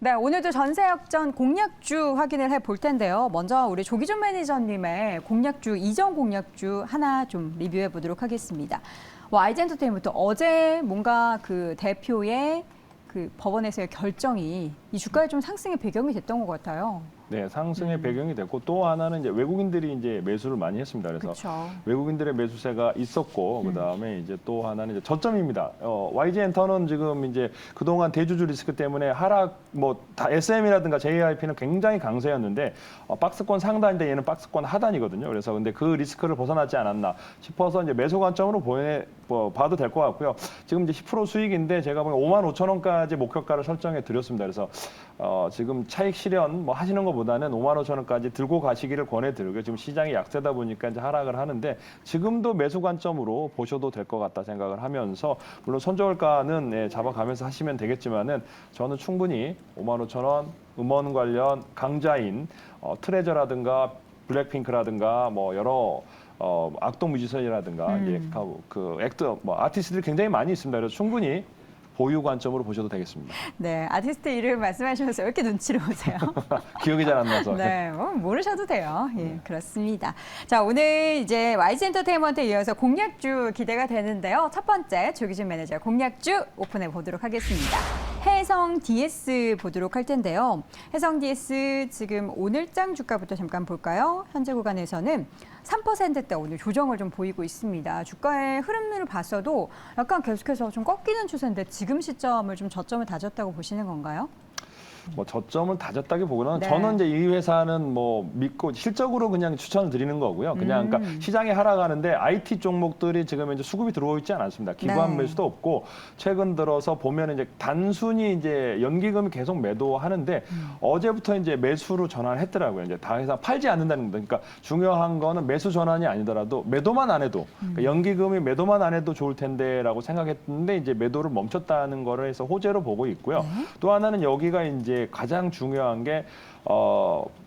네, 오늘도 전세역전 공략주 확인을 해볼 텐데요. 먼저 우리 조기준 매니저님의 공략주, 이전 공략주 하나 좀 리뷰해 보도록 하겠습니다. YG엔터테인먼트 어제 뭔가 그 대표의 그 법원에서의 결정이 이 주가에 좀 상승의 배경이 됐던 것 같아요. 네, 상승의 배경이 됐고 또 하나는 이제 외국인들이 이제 매수를 많이 했습니다. 그래서 그쵸. 외국인들의 매수세가 있었고 그다음에 이제 또 하나는 이제 저점입니다. YG엔터는 지금 이제 그동안 대주주 리스크 때문에 하락 뭐 다 SM이라든가 JYP는 굉장히 강세였는데 박스권 상단인데 얘는 박스권 하단이거든요. 그래서 근데 그 리스크를 벗어나지 않았나 싶어서 이제 매수 관점으로 봐도 될 것 같고요. 지금 이제 10% 수익인데 제가 보면 55,000원까지 목표가를 설정해 드렸습니다. 그래서 지금 차익 실현 뭐 하시는 것보다는 55,000원까지 들고 가시기를 권해드리고요. 지금 시장이 약세다 보니까 이제 하락을 하는데 지금도 매수 관점으로 보셔도 될 것 같다 생각을 하면서 물론 손절가는 예, 잡아가면서 하시면 되겠지만은 저는 충분히 55,000원 음원 관련 강자인 트레저라든가 블랙핑크라든가 뭐 여러 악동 뮤지션이라든가 이제 그 액터 뭐 아티스트들이 굉장히 많이 있습니다. 그래서 충분히 보유 관점으로 보셔도 되겠습니다. 네, 아티스트 이름 말씀하시면서 왜 이렇게 눈치를 보세요? 기억이 잘 안 나서. 네, 뭐 모르셔도 돼요. 예, 그렇습니다. 자, 오늘 이제 YG엔터테인먼트에 이어서 공략주 기대가 되는데요. 첫 번째 조기준 매니저 공략주 오픈해 보도록 하겠습니다. 해성 DS 보도록 할 텐데요. 해성 DS 지금 오늘장 주가부터 잠깐 볼까요? 현재 구간에서는 3%대 오늘 조정을 좀 보이고 있습니다. 주가의 흐름을 봤어도 약간 계속해서 좀 꺾이는 추세인데 지금 시점을 좀 저점을 다졌다고 보시는 건가요? 뭐 저점을 다졌다기보다는 네. 저는 이제 이 회사는 뭐 믿고 실적으로 그냥 추천을 드리는 거고요. 그냥 그러니까 시장이 하락하는데 IT 종목들이 지금 이제 수급이 들어오고 있지 않았습니다. 기관 네. 매수도 없고 최근 들어서 보면 이제 단순히 이제 연기금이 계속 매도하는데 어제부터 이제 매수로 전환을 했더라고요. 이제 다 회사 팔지 않는다는 겁니다. 그러니까 중요한 거는 매수 전환이 아니더라도 매도만 안 해도 그러니까 연기금이 매도만 안 해도 좋을 텐데라고 생각했는데 이제 매도를 멈췄다는 거를 해서 호재로 보고 있고요. 또 하나는 여기가 이제 가장 중요한 게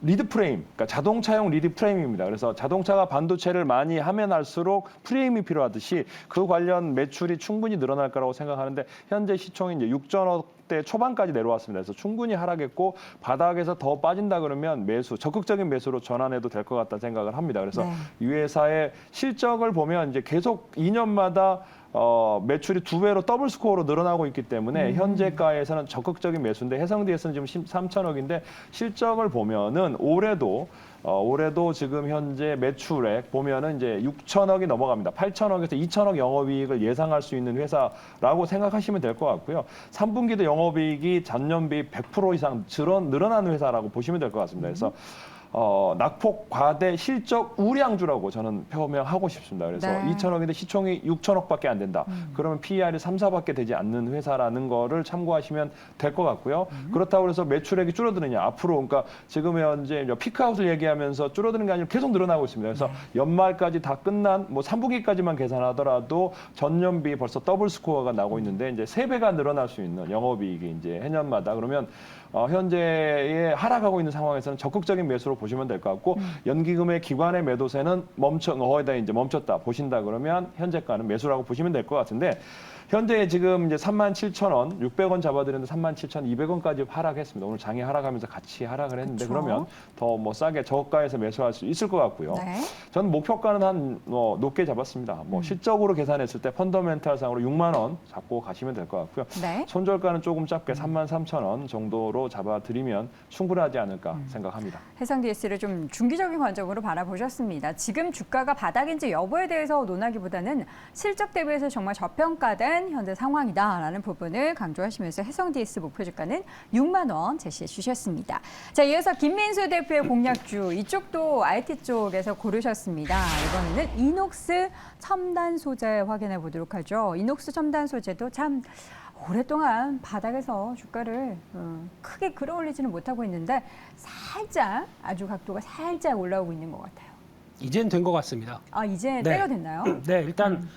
리드 프레임, 그러니까 자동차용 리드 프레임입니다. 그래서 자동차가 반도체를 많이 하면 할수록 프레임이 필요하듯이 그 관련 매출이 충분히 늘어날 거라고 생각하는데 현재 시총이 이제 6천억대 초반까지 내려왔습니다. 그래서 충분히 하락했고 바닥에서 더 빠진다 그러면 적극적인 매수로 전환해도 될 것 같다 생각을 합니다. 그래서 네. 이 회사의 실적을 보면 이제 계속 2년마다 매출이 2배로 더블 스코어로 늘어나고 있기 때문에 현재가에서는 적극적인 매수인데 해성DS는 지금 13천억인데 실적을 보면은 올해도 지금 현재 매출액 보면은 이제 6천억이 넘어갑니다. 8천억에서 2천억 영업이익을 예상할 수 있는 회사라고 생각하시면 될 것 같고요. 3분기도 영업이익이 전년 비 100% 이상 늘어나는 회사라고 보시면 될 것 같습니다. 그래서 낙폭 과대 실적 우량주라고 저는 표명하고 싶습니다. 그래서 네. 2천억인데 시총이 6천억밖에 안 된다. 그러면 PER이 3, 4밖에 되지 않는 회사라는 거를 참고하시면 될 것 같고요. 그렇다고 해서 매출액이 줄어드느냐. 앞으로 그러니까 지금 현재 피크아웃을 얘기하면서 줄어드는 게 아니라 계속 늘어나고 있습니다. 그래서 연말까지 다 끝난 뭐 3분기까지만 계산하더라도 전년비 벌써 더블 스코어가 나고 있는데 이제 3배가 늘어날 수 있는 영업이익이 이제 해년마다 그러면 현재의 하락하고 있는 상황에서는 적극적인 매수로 보시면 될 것 같고 연기금의 기관의 매도세는 거의 이제 멈췄다 보신다 그러면 현재가는 매수라고 보시면 될 것 같은데 현재 지금 이제 37,000원, 600원 잡아드렸는데 37,200원까지 하락했습니다. 오늘 장이 하락하면서 같이 하락을 했는데 그쵸. 그러면 더 뭐 싸게 저가에서 매수할 수 있을 것 같고요. 네. 저는 목표가는 한 높게 잡았습니다. 뭐 실적으로 계산했을 때 펀더멘탈상으로 6만 원 잡고 가시면 될 것 같고요. 네. 손절가는 조금 짧게 33,000원 정도로 잡아드리면 충분하지 않을까 생각합니다. 해상 DS를 좀 중기적인 관점으로 바라보셨습니다. 지금 주가가 바닥인지 여부에 대해서 논하기보다는 실적 대비해서 정말 저평가된 현재 상황이다라는 부분을 강조하시면서 해상 DS 목표 주가는 6만 원 제시해 주셨습니다. 자, 이어서 김민수 대표의 공략주 이쪽도 IT 쪽에서 고르셨습니다. 이번에는 이녹스 첨단 소재 확인해 보도록 하죠. 이녹스 첨단 소재도 참 오랫동안 바닥에서 주가를 크게 끌어올리지는 못하고 있는데 살짝 아주 각도가 살짝 올라오고 있는 것 같아요. 이젠 된 것 같습니다. 아, 이제 네. 때가 됐나요? 네, 일단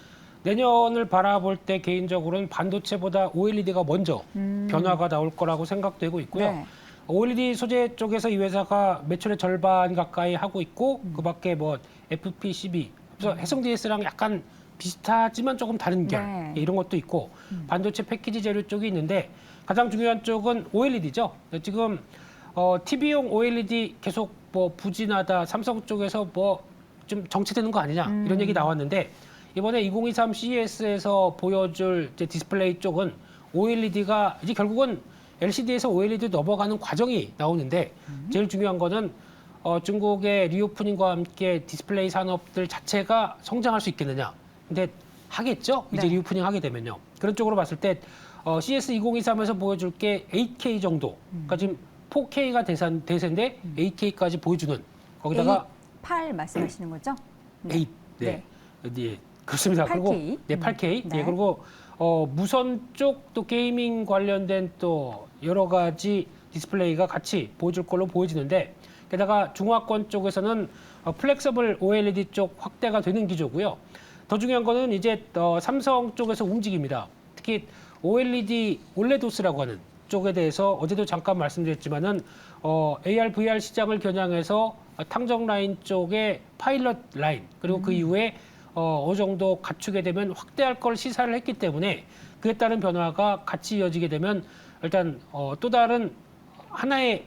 내년을 바라볼 때 개인적으로는 반도체보다 OLED가 먼저 변화가 나올 거라고 생각되고 있고요. 네. OLED 소재 쪽에서 이 회사가 매출의 절반 가까이 하고 있고 그밖에 뭐 FPCB, 그래서 해성DS랑 약간 비슷하지만 조금 다른 결 네. 이런 것도 있고 반도체 패키지 재료 쪽이 있는데 가장 중요한 쪽은 OLED죠. 지금 TV용 OLED 계속 뭐 부진하다, 삼성 쪽에서 뭐 좀 정체되는 거 아니냐 이런 얘기 나왔는데 이번에 2023 CES에서 보여줄 이제 디스플레이 쪽은 OLED가 이제 결국은 LCD에서 OLED 넘어가는 과정이 나오는데 제일 중요한 거는 중국의 리오프닝과 함께 디스플레이 산업들 자체가 성장할 수 있겠느냐. 근데 하겠죠? 이제 네. 리오프닝 하게 되면요. 그런 쪽으로 봤을 때 CS 2023에서 보여줄 게 8K 정도. 그러니까 지금 4K가 대세인데 8K까지 보여주는 거기다가 8 말씀하시는 거죠? 8. 네. 네. 그렇습니다. 8K. 그리고 네, 8K. 네. 네. 그리고 무선 쪽 또 게이밍 관련된 또 여러 가지 디스플레이가 같이 보여줄 걸로 보여지는데 게다가 중화권 쪽에서는 플렉서블 OLED 쪽 확대가 되는 기조고요. 더 중요한 거는 이제 삼성 쪽에서 움직입니다. 특히 OLED 올레도스라고 하는 쪽에 대해서 어제도 잠깐 말씀드렸지만은 AR, VR 시장을 겨냥해서 탕정 라인 쪽에 파일럿 라인 그리고 그 이후에 어느 정도 갖추게 되면 확대할 걸 시사를 했기 때문에 그에 따른 변화가 같이 이어지게 되면 일단 또 다른 하나의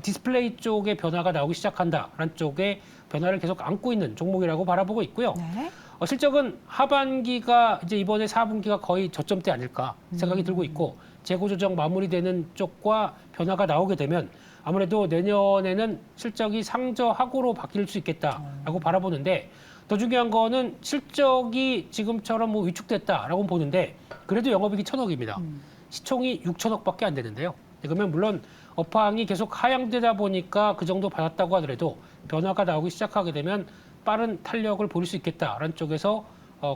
디스플레이 쪽의 변화가 나오기 시작한다라는 쪽의 변화를 계속 안고 있는 종목이라고 바라보고 있고요. 네. 실적은 하반기가 이제 이번에 4분기가 거의 저점대 아닐까 생각이 들고 있고 재고 조정 마무리되는 쪽과 변화가 나오게 되면 아무래도 내년에는 실적이 상저하고로 바뀔 수 있겠다라고 바라보는데 더 중요한 거는 실적이 지금처럼 뭐 위축됐다라고 보는데 그래도 영업이익이 1,000억입니다. 시총이 6천억밖에 안 되는데요. 그러면 물론 업황이 계속 하향되다 보니까 그 정도 받았다고 하더라도 변화가 나오기 시작하게 되면 빠른 탄력을 보일 수 있겠다라는 쪽에서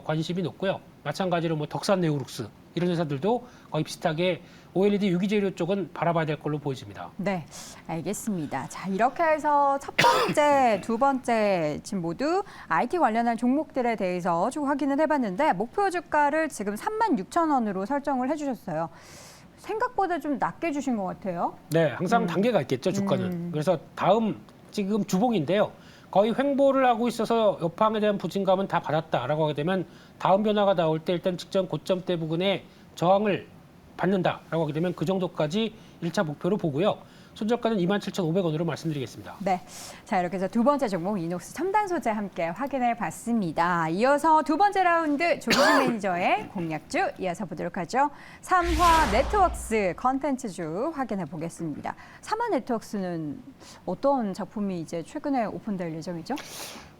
관심이 높고요. 마찬가지로 뭐 덕산 네오룩스 이런 회사들도 거의 비슷하게 OLED 유기재료 쪽은 바라봐야 될 걸로 보여집니다. 네, 알겠습니다. 자, 이렇게 해서 첫 번째, 두 번째 지금 모두 IT 관련한 종목들에 대해서 쭉 확인을 해봤는데 목표 주가를 지금 36,000원으로 설정을 해주셨어요. 생각보다 좀 낮게 주신 것 같아요. 네, 항상 단계가 있겠죠, 주가는. 그래서 다음 지금 주봉인데요. 거의 횡보를 하고 있어서 여파에 대한 부진감은 다 받았다라고 하게 되면 다음 변화가 나올 때 일단 직전 고점대 부근에 저항을 받는다라고 하게 되면 그 정도까지 1차 목표로 보고요. 손절가는 27,500원으로 말씀드리겠습니다. 네, 자 이렇게 해서 두 번째 종목 이녹스 첨단 소재 함께 확인해 봤습니다. 이어서 두 번째 라운드 조기준 매니저의 공략주 이어서 보도록 하죠. 삼화 네트워크스 컨텐츠주 확인해 보겠습니다. 삼화 네트워크스는 어떤 작품이 이제 최근에 오픈될 예정이죠?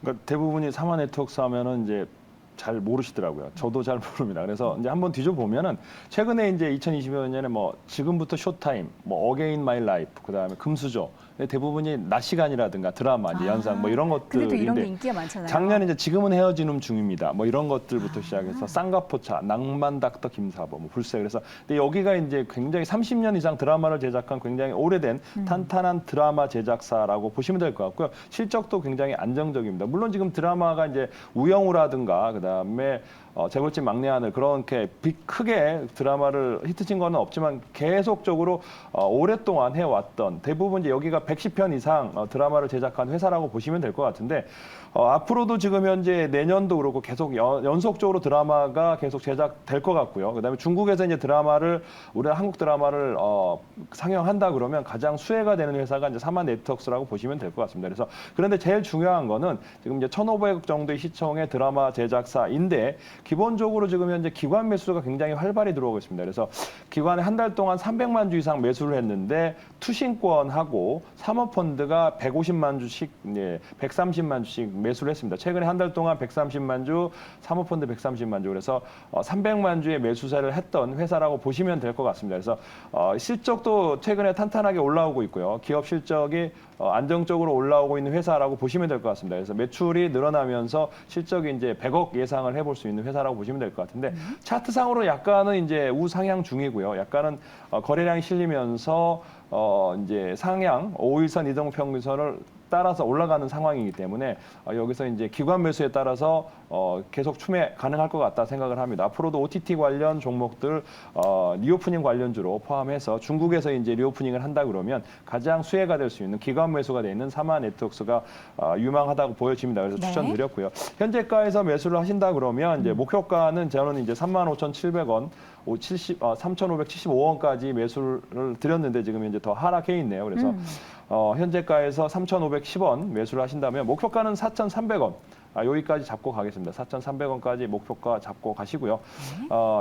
그러니까 대부분이 삼화 네트워크스 하면은 이제 잘 모르시더라고요. 저도 잘 모릅니다. 그래서 이제 한번 뒤져보면은 최근에 이제 2020년에 뭐 지금부터 쇼타임, 뭐 어게인 마이 라이프, 그다음에 금수저 대부분이 낮 시간이라든가 드라마, 이제 연상 뭐 이런 그래도 이런 게 것들인데 인기가 많잖아요. 작년에 이제 지금은 헤어지는 중입니다. 뭐 이런 것들부터 시작해서 쌍가포차, 낭만 닥터 김사버, 뭐 불새 그래서 근데 여기가 이제 굉장히 30년 이상 드라마를 제작한 굉장히 오래된 탄탄한 드라마 제작사라고 보시면 될 것 같고요. 실적도 굉장히 안정적입니다. 물론 지금 드라마가 이제 우영우라든가 그다음에 재벌집 막내 하늘 그렇게 크게 드라마를 히트친 거는 없지만 계속적으로 오랫동안 해왔던 대부분 이제 여기가 110편 이상 드라마를 제작한 회사라고 보시면 될 것 같은데 앞으로도 지금 현재 내년도 그렇고 계속 연속적으로 드라마가 계속 제작될 것 같고요. 그다음에 중국에서 이제 우리 한국 드라마를 상영한다 그러면 가장 수혜가 되는 회사가 이제 삼화 네트워크스라고 보시면 될 것 같습니다. 그래서 그런데 제일 중요한 거는 지금 이제 1,500억 정도의 시청의 드라마 제작사인데 기본적으로 지금 현재 기관 매수가 굉장히 활발히 들어오고 있습니다. 그래서 기관에 한 달 동안 300만 주 이상 매수를 했는데 투신권하고 사모펀드가 150만 주씩, 130만 주씩 매수를 했습니다. 최근에 한 달 동안 130만 주, 사모펀드 130만 주, 그래서 300만 주의 매수세를 했던 회사라고 보시면 될 것 같습니다. 그래서 실적도 최근에 탄탄하게 올라오고 있고요. 기업 실적이 안정적으로 올라오고 있는 회사라고 보시면 될 것 같습니다. 그래서 매출이 늘어나면서 실적이 이제 100억 예상을 해볼 수 있는 회사라고 보시면 될 것 같은데 차트상으로 약간은 이제 우상향 중이고요. 약간은 거래량이 실리면서 이제 상향 5일선 이동평균선을 따라서 올라가는 상황이기 때문에 여기서 이제 기관 매수에 따라서 계속 추매 가능할 것 같다 생각을 합니다. 앞으로도 OTT 관련 종목들 리오프닝 관련주로 포함해서 중국에서 이제 리오프닝을 한다 그러면 가장 수혜가 될 수 있는 기관 매수가 돼 있는 삼화 네트워크스가 유망하다고 보여집니다. 그래서 네. 추천드렸고요. 현재가에서 매수를 하신다 그러면 이제 목표가는 저는 이제 35,700원 3,575원까지 매수를 드렸는데 지금 이제 더 하락해 있네요. 그래서 현재가에서 3,510원 매수를 하신다면 목표가는 4,300원. 여기까지 잡고 가겠습니다. 4,300원까지 목표가 잡고 가시고요.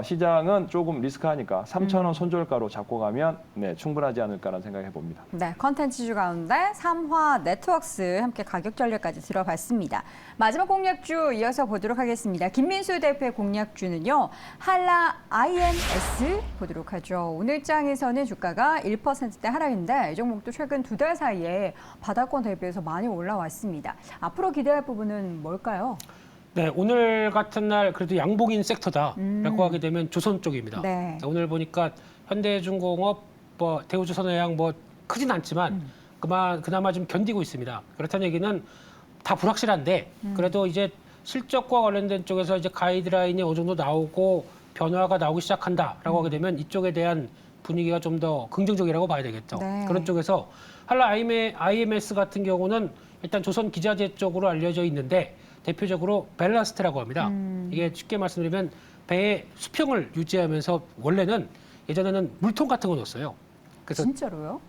시장은 조금 리스크하니까 3,000원 손절가로 잡고 가면 네, 충분하지 않을까라는 생각을 해봅니다. 네, 컨텐츠주 가운데 삼화 네트워크스 함께 가격 전략까지 들어봤습니다. 마지막 공략주 이어서 보도록 하겠습니다. 김민수 대표의 공략주는요. 한라 IMS 보도록 하죠. 오늘 장에서는 주가가 1%대 하락인데 이 종목도 최근 2달 사이에 바닥권 대비해서 많이 올라왔습니다. 앞으로 기대할 부분은 뭘까요? 네, 오늘 같은 날 그래도 양봉인 섹터다라고 하게 되면 조선 쪽입니다. 네. 오늘 보니까 현대중공업, 대우조선해양 크진 않지만 그나마 좀 견디고 있습니다. 그렇다는 얘기는 다 불확실한데 그래도 이제 실적과 관련된 쪽에서 이제 가이드라인이 어느 정도 나오고 변화가 나오기 시작한다라고 하게 되면 이쪽에 대한 분위기가 좀 더 긍정적이라고 봐야 되겠죠. 네. 그런 쪽에서 한라 IMS 같은 경우는 일단 조선 기자재 쪽으로 알려져 있는데 대표적으로 벨라스트라고 합니다. 이게 쉽게 말씀드리면 배의 수평을 유지하면서 원래는 예전에는 물통 같은 거 넣었어요. 그래서 진짜로요?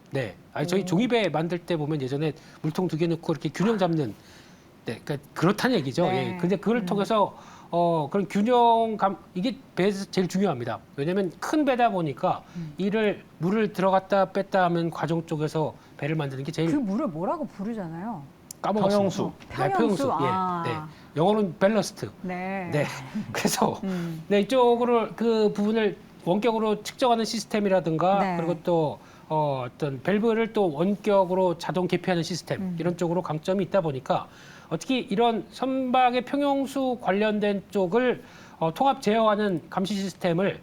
네, 저희 종이배 만들 때 보면 예전에 물통 2개 넣고 이렇게 균형 잡는 네, 그러니까 그렇다는 얘기죠. 네. 예. 근데 그걸 통해서 그런 균형감 이게 배에서 제일 중요합니다. 왜냐하면 큰 배다 보니까 물을 들어갔다 뺐다 하면 과정 쪽에서 배를 만드는 게 제일 그 물을 뭐라고 부르잖아요. 까먹었습니다. 평형수. 네, 평형수. 아. 예, 네. 영어로는 밸러스트. 네. 네. 그래서 네, 이쪽으로 그 부분을 원격으로 측정하는 시스템이라든가 네. 그리고 또 어떤 밸브를 또 원격으로 자동 개폐하는 시스템 이런 쪽으로 강점이 있다 보니까 특히 이런 선박의 평형수 관련된 쪽을 통합 제어하는 감시 시스템을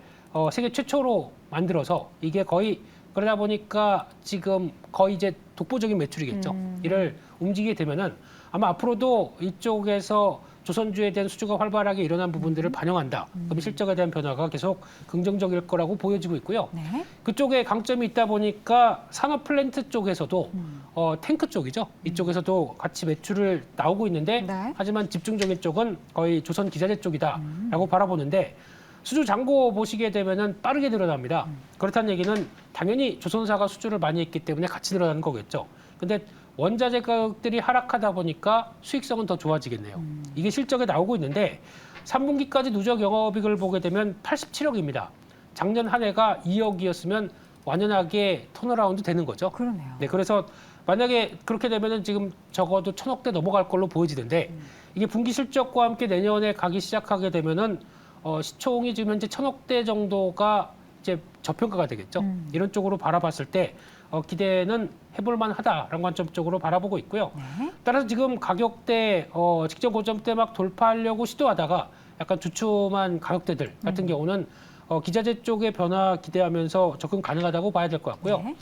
세계 최초로 만들어서 이게 거의 그러다 보니까 지금 거의 이제 독보적인 매출이겠죠. 이를 움직이게 되면은 아마 앞으로도 이쪽에서 조선주에 대한 수주가 활발하게 일어난 부분들을 반영한다. 그럼 실적에 대한 변화가 계속 긍정적일 거라고 보여지고 있고요. 네. 그쪽에 강점이 있다 보니까 산업 플랜트 쪽에서도 탱크 쪽이죠. 이쪽에서도 같이 매출을 나오고 있는데 네. 하지만 집중적인 쪽은 거의 조선 기자재 쪽이다라고 바라보는데 수주 잔고 보시게 되면은 빠르게 늘어납니다. 그렇다는 얘기는 당연히 조선사가 수주를 많이 했기 때문에 같이 늘어나는 거겠죠. 근데 원자재 가격들이 하락하다 보니까 수익성은 더 좋아지겠네요. 이게 실적에 나오고 있는데 3분기까지 누적 영업이익을 보게 되면 87억입니다. 작년 한 해가 2억이었으면 완연하게 턴어라운드 되는 거죠. 그러네요. 네, 그래서 만약에 그렇게 되면은 지금 적어도 1,000억대 넘어갈 걸로 보여지는데 이게 분기 실적과 함께 내년에 가기 시작하게 되면은 시총이 지금 현재 1,000억대 정도가 이제 저평가가 되겠죠. 이런 쪽으로 바라봤을 때 기대는 해볼만 하다라는 관점 쪽으로 바라보고 있고요. 네. 따라서 지금 가격대 직전 고점대 막 돌파하려고 시도하다가 약간 주춤한 가격대들 같은 경우는 기자재 쪽의 변화 기대하면서 접근 가능하다고 봐야 될 것 같고요. 네.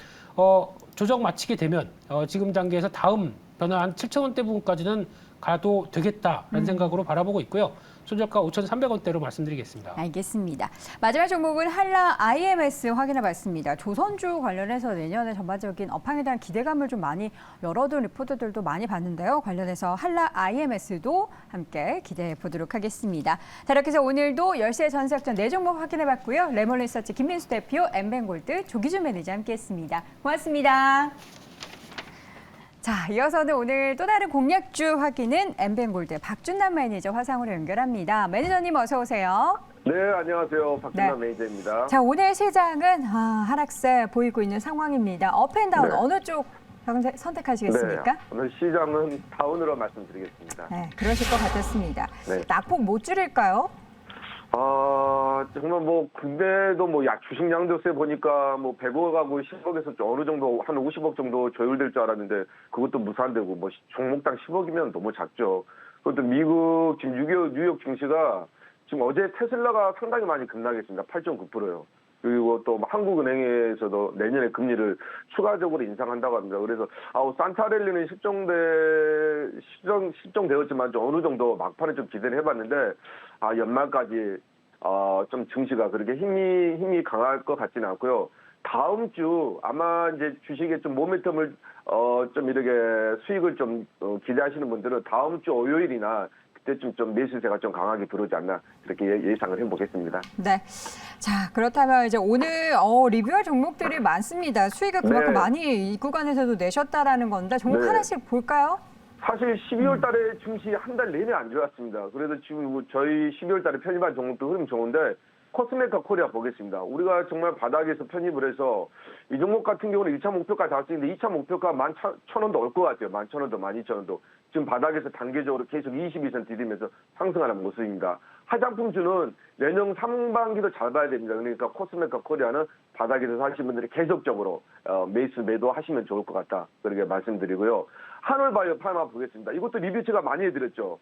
조정 마치게 되면 지금 단계에서 다음 변화 한 7,000원대 부분까지는 가도 되겠다라는 생각으로 바라보고 있고요. 손절가 5,300원대로 말씀드리겠습니다. 알겠습니다. 마지막 종목은 한라 IMS 확인해 봤습니다. 조선주 관련해서 내년에 전반적인 업황에 대한 기대감을 좀 많이 열어둔 리포트들도 많이 봤는데요. 관련해서 한라 IMS도 함께 기대해 보도록 하겠습니다. 자, 이렇게 해서 오늘도 10시에 전세역전 4종목 확인해 봤고요. 레몬리서치 김민수 대표, 엠뱅골드 조기준 매니저 함께했습니다. 고맙습니다. 자, 이어서는 오늘 또 다른 공략주 확인은 엠뱅골드 박준남 매니저 화상으로 연결합니다. 매니저님 어서 오세요. 네, 안녕하세요. 박준남 네. 매니저입니다. 자, 오늘 시장은 하락세 보이고 있는 상황입니다. 업앤다운 네. 어느 쪽 선택하시겠습니까? 네, 오늘 시장은 다운으로 말씀드리겠습니다. 네, 그러실 것 같았습니다. 네. 낙폭 못 줄일까요? 정말 근데도 주식 양도세 보니까 100억하고 10억에서 어느 정도 한 50억 정도 조율될 줄 알았는데 그것도 무산되고 종목당 10억이면 너무 작죠. 그것도 미국 지금 뉴욕 증시가 지금 어제 테슬라가 상당히 많이 급락했습니다. 8.9%요. 그리고 또 한국은행에서도 내년에 금리를 추가적으로 인상한다고 합니다. 그래서 산타랠리는 실종되었지만 좀 어느 정도 막판에 좀 기대를 해봤는데 연말까지 좀 증시가 그렇게 힘이 강할 것 같지는 않고요. 다음 주 아마 이제 주식에 좀 모멘텀을 좀 이렇게 수익을 좀 기대하시는 분들은 다음 주 월요일이나 그때쯤 좀 매수세가 좀 강하게 들어오지 않나 이렇게 예상을 해보겠습니다. 네. 자, 그렇다면 이제 오늘 리뷰할 종목들이 많습니다. 수익을 그만큼 네. 많이 이 구간에서도 내셨다라는 건데 종목 네. 하나씩 볼까요? 사실 12월 달에 증시 한 달 내내 안 좋았습니다. 그래서 지금 뭐 저희 12월 달에 편입한 종목도 흐름 좋은데 코스메카 코리아 보겠습니다. 우리가 정말 바닥에서 편입을 해서 이 종목 같은 경우는 1차 목표가 달성했는데 2차 목표가 11,000원도 올 것 같아요. 11,000원도 12,000원도. 지금 바닥에서 단계적으로 계속 22% 디디면서 상승하는 모습입니다. 화장품주는 내년 상반기도 잘 봐야 됩니다. 그러니까 코스메카 코리아는 바닥에서 사신 분들이 계속적으로 매도 하시면 좋을 것 같다. 그렇게 말씀드리고요. 한올바이오 파마 보겠습니다. 이것도 리뷰 제가 많이 해드렸죠.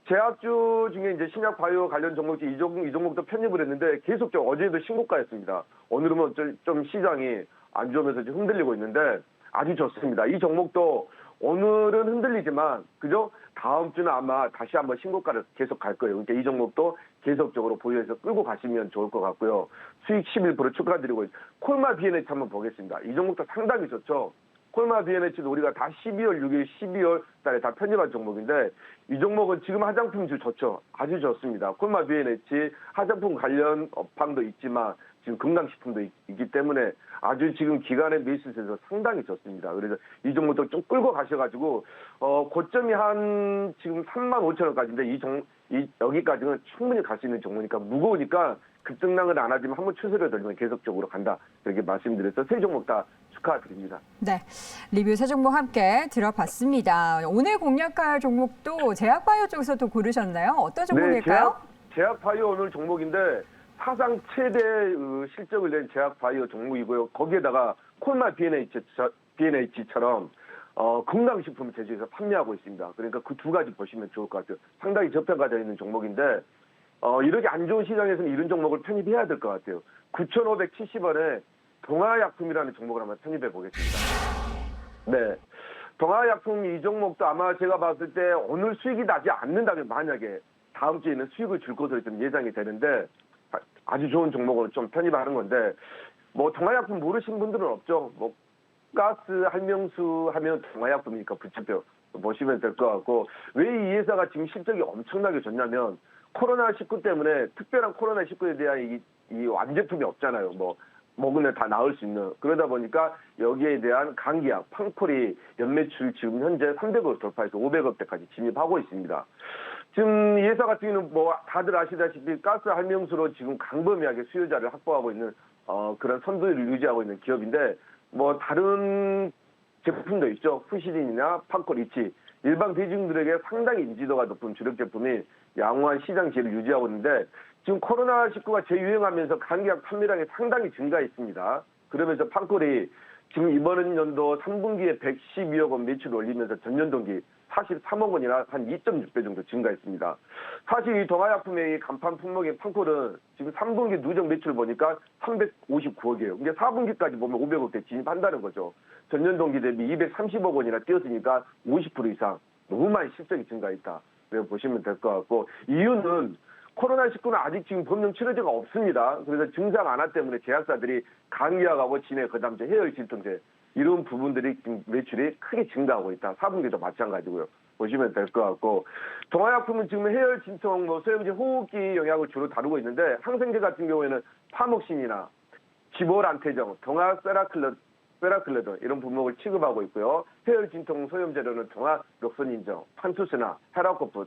제약주 중에 이제 신약 바이오 관련 종목이 이 종목도 편입을 했는데 계속적으로 어제도 신고가였습니다. 오늘은 좀 시장이 안 좋으면서 좀 흔들리고 있는데 아주 좋습니다. 이 종목도 오늘은 흔들리지만 그죠? 다음 주는 아마 다시 한번 신고가를 계속 갈 거예요. 그러니까 이 종목도 계속적으로 보유해서 끌고 가시면 좋을 것 같고요. 수익 11% 축하드리고 콜마 B&H 한번 보겠습니다. 이 종목도 상당히 좋죠. 콜마 B&H도 우리가 다 12월, 6일, 12월 달에 다 편입한 종목인데 이 종목은 지금 화장품주 좋죠. 아주 좋습니다. 콜마 B&H 화장품 관련 업황도 있지만 지금 건강식품도 있기 때문에 아주 지금 기간의 매수세에서 상당히 좋습니다. 그래서 이 종목도 좀 끌고 가셔가지고 고점이 한 지금 35,000원까지인데 여기까지는 충분히 갈 수 있는 종목이니까 무거우니까 급등락을 안 하지만 한번 추세를 돌리면 계속적으로 간다. 이렇게 말씀드려서 세 종목 다 축하드립니다. 네, 리뷰 세 종목 함께 들어봤습니다. 오늘 공략할 종목도 제약바이오 쪽에서도 고르셨나요? 어떤 종목일까요? 네, 제약바이오 오늘 종목인데 사상 최대 실적을 낸 제약바이오 종목이고요. 거기에다가 콜마 B&H처럼 건강식품 제조해서 판매하고 있습니다. 그러니까 그 두 가지 보시면 좋을 것 같아요. 상당히 저평가되어 있는 종목인데 이렇게 안 좋은 시장에서는 이런 종목을 편입해야 될 것 같아요. 9,570원에 동아약품이라는 종목을 한번 편입해 보겠습니다. 네. 동아약품 이 종목도 아마 제가 봤을 때 오늘 수익이 나지 않는다면 만약에 다음 주에는 수익을 줄 것으로 좀 예상이 되는데 아주 좋은 종목으로 좀 편입하는 건데 뭐 동아약품 모르신 분들은 없죠. 뭐 가스, 할명수 하면 동아약품이니까 붙여서 보시면 될 것 같고 왜 이 회사가 지금 실적이 엄청나게 좋냐면 코로나19 때문에 특별한 코로나19에 대한 이 완제품이 없잖아요. 뭐 먹으면 다 나을 수 있는 그러다 보니까 여기에 대한 감기약, 팡콜이 연매출 지금 현재 300억 돌파해서 500억대까지 진입하고 있습니다. 지금 이 회사 같은 경우는 뭐 다들 아시다시피 가스 할명수로 지금 광범위하게 수요자를 확보하고 있는 그런 선두를 유지하고 있는 기업인데 뭐 다른 제품도 있죠. 푸시딘이나 팡콜 이치 일반 대중들에게 상당히 인지도가 높은 주력 제품이 양호한 시장 지위를 유지하고 있는데 지금 코로나19가 재유행하면서 감기약 판매량이 상당히 증가했습니다. 그러면서 팡콜이 지금 이번 연도 3분기에 112억 원 매출을 올리면서 전년 동기 43억 원이나 한 2.6배 정도 증가했습니다. 사실 이 동아약품의 간판 품목인 팡콜은 지금 3분기 누적 매출 보니까 359억이에요. 근데 4분기까지 보면 500억대 진입한다는 거죠. 전년 동기 대비 230억 원이나 뛰었으니까 50% 이상 너무 많이 실적이 증가했다. 그래서 보시면 될 것 같고 이유는 코로나19는 아직 지금 법령 치료제가 없습니다. 그래서 증상 완화 때문에 제약사들이 감기약하고 진해, 그다음 해열 진통제 이런 부분들이 지금 매출이 크게 증가하고 있다. 4분기도 마찬가지고요. 보시면 될 것 같고 동아약품은 지금 해열 진통, 소염진, 호흡기 영역을 주로 다루고 있는데 항생제 같은 경우에는 파목신이나 지볼안테정, 동아세라클레돈 이런 분목을 취급하고 있고요. 해열 진통 소염제로는 동아록선인정, 판투스나 헤라코프,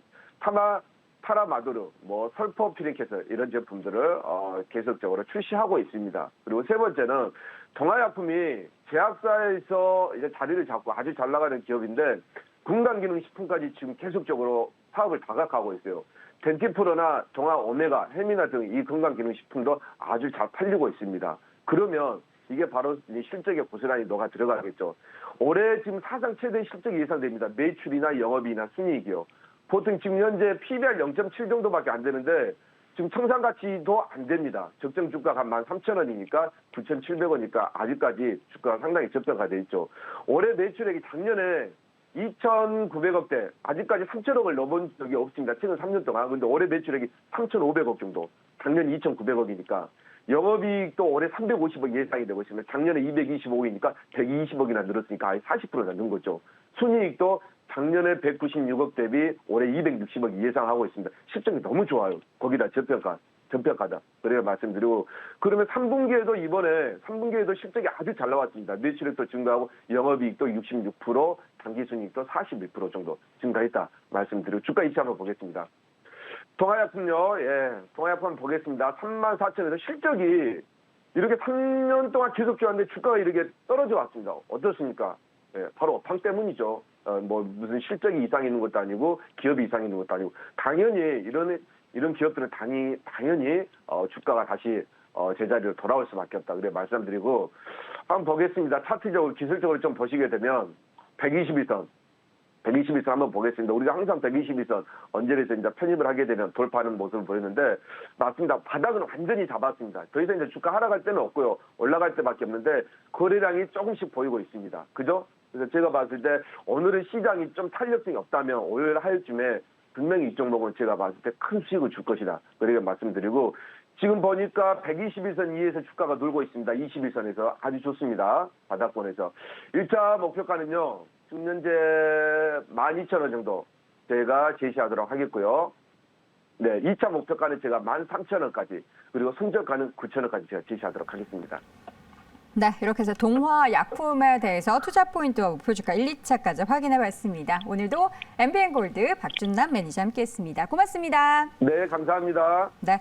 타라마도르, 설포피리케스 이런 제품들을 계속적으로 출시하고 있습니다. 그리고 세 번째는 동아약품이 제약사에서 이제 자리를 잡고 아주 잘 나가는 기업인데 건강기능식품까지 지금 계속적으로 사업을 다각하고 있어요. 덴티프로나 동아오메가, 헤미나 등 이 건강기능식품도 아주 잘 팔리고 있습니다. 그러면 이게 바로 실적에 고스란히 녹아 들어가겠죠. 올해 지금 사상 최대 실적이 예상됩니다. 매출이나 영업이익이나 순이익이요. 보통 지금 현재 PBR 0.7 정도밖에 안 되는데 지금 청산가치도 안 됩니다. 적정 주가가 한 13,000원이니까 9,700원이니까 아직까지 주가가 상당히 저평가돼 있죠. 올해 매출액이 작년에 2,900억대, 아직까지 3,000억을 넘은 적이 없습니다. 최근 3년 동안. 근데 올해 매출액이 3,500억 정도, 작년 2,900억이니까 영업이익도 올해 350억 예상이 되고 있습니다. 작년에 225억이니까 120억이나 늘었으니까 아예 40%나 는 거죠. 순이익도 작년에 196억 대비 올해 260억 예상하고 있습니다. 실적이 너무 좋아요. 거기다 전평가다. 그래야 말씀드리고 그러면 3분기에도 이번에 3분기에도 실적이 아주 잘 나왔습니다. 매출액도 증가하고 영업이익도 66%, 당기순이익도 41% 정도 증가했다 말씀드리고 주가 이치 한번 보겠습니다. 동아약품요. 예, 동아약품 한번 보겠습니다. 34,000에서 실적이 이렇게 3년 동안 계속 좋았는데 주가가 이렇게 떨어져 왔습니다. 어떻습니까? 예, 바로 업황 때문이죠. 뭐 무슨 실적이 이상 있는 것도 아니고 기업이 이상 있는 것도 아니고 당연히 이런 기업들은 당연히 주가가 다시 제자리로 돌아올 수밖에 없다. 그래 말씀드리고 한번 보겠습니다. 차트적으로 기술적으로 좀 보시게 되면 122선 한번 보겠습니다. 우리가 항상 122선 언제에서 이제 편입을 하게 되면 돌파하는 모습을 보였는데 맞습니다. 바닥은 완전히 잡았습니다. 더 이상 이제 주가 하락할 때는 없고요. 올라갈 때밖에 없는데 거래량이 조금씩 보이고 있습니다. 그죠? 그래서 제가 봤을 때 오늘은 시장이 좀 탄력성이 없다면 오늘 하루쯤에 분명히 이 종목은 제가 봤을 때 큰 수익을 줄 것이다. 그렇게 말씀드리고 지금 보니까 121선 이에서 주가가 놀고 있습니다. 21선에서 아주 좋습니다. 바닥권에서. 1차 목표가는요. 지금 현재 12,000원 정도 제가 제시하도록 하겠고요. 네, 2차 목표가는 제가 13,000원까지 그리고 손절가는 9,000원까지 제가 제시하도록 하겠습니다. 네, 이렇게 해서 동화약품에 대해서 투자 포인트와 목표 주가 1, 2차까지 확인해 봤습니다. 오늘도 MBN골드 박준남 매니저 함께했습니다. 고맙습니다. 네, 감사합니다. 네.